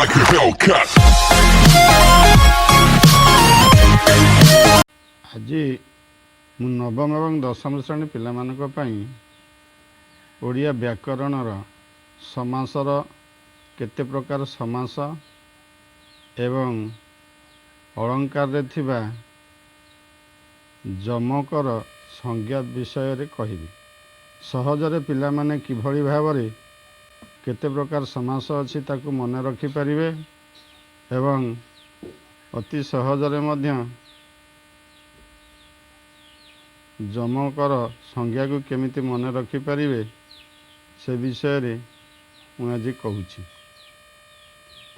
like a Hellcat. ଆଜି ମୁଁ ନବମ ଏବଂ ଦଶମ ଶ୍ରେଣୀ ପିଲାମାନଙ୍କ ପାଇଁ ଓଡ଼ିଆ ବ୍ୟାକରଣର ସମାସର କେତେ ପ୍ରକାର ସମାସ ଏବଂ ଅଳଙ୍କାରରେ ଥିବା ଯମକର ସଂଜ୍ଞା ବିଷୟରେ କହିବି। ସହଜରେ ପିଲାମାନେ କିଭଳି ଭାବରେ କେତେ ପ୍ରକାର ସମାସ ଅଛି ତାକୁ ମନେ ରଖିପାରିବେ ଏବଂ ଅତି ସହଜରେ ମଧ୍ୟ ଯମକର ସଂଜ୍ଞାକୁ କେମିତି ମନେ ରଖିପାରିବେ ସେ ବିଷୟରେ ମୁଁ ଆଜି କହୁଛି।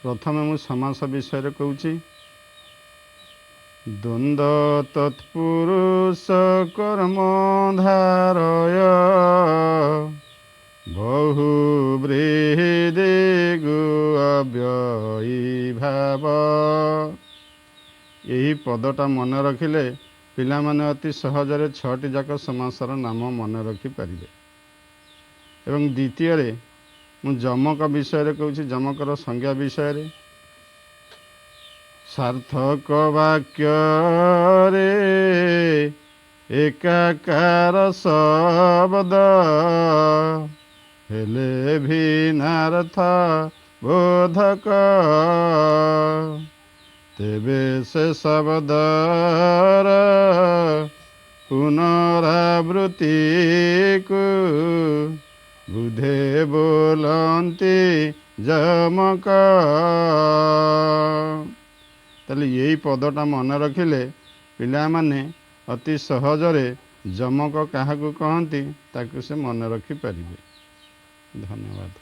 ପ୍ରଥମେ ମୁଁ ସମାସ ବିଷୟରେ କହୁଛି। ଦ୍ୱନ୍ଦ୍ୱ ତତ୍ପୁରୁଷ କର୍ମଧାରୟ ବହୁବ୍ରୀହି ଗୁ ଅବ୍ୟୟୀଭାବ। ଏହି ପଦଟା ମନେ ରଖିଲେ ପିଲାମାନେ ଅତି ସହଜରେ 6ଟି ଯାକ ସମାସର ନାମ ମନେ ରଖିପାରିବେ। ଏବଂ ଦ୍ୱିତୀୟରେ ମୁଁ ଯମକ ବିଷୟରେ କହୁଛି, ଯମକର ସଂଜ୍ଞା ବିଷୟରେ। ସାର୍ଥକ ବାକ୍ୟରେ ଏକାକାର ଶବ୍ଦ ହେଲେ ଭିନ୍ନାର୍ଥ ବୋଧକ, ତେବେ ସେ ଶବ୍ଦର ପୁନରାବୃତ୍ତିକୁ ବୁଧେ ବୋଲନ୍ତି ଯମକ। ତାହେଲେ ଏଇ ପଦଟା ମନେ ରଖିଲେ ପିଲାମାନେ ଅତି ସହଜରେ ଯମକ କାହାକୁ କହନ୍ତି ତାକୁ ସେ ମନେ ରଖିପାରିବେ। ଧନ୍ୟବାଦ।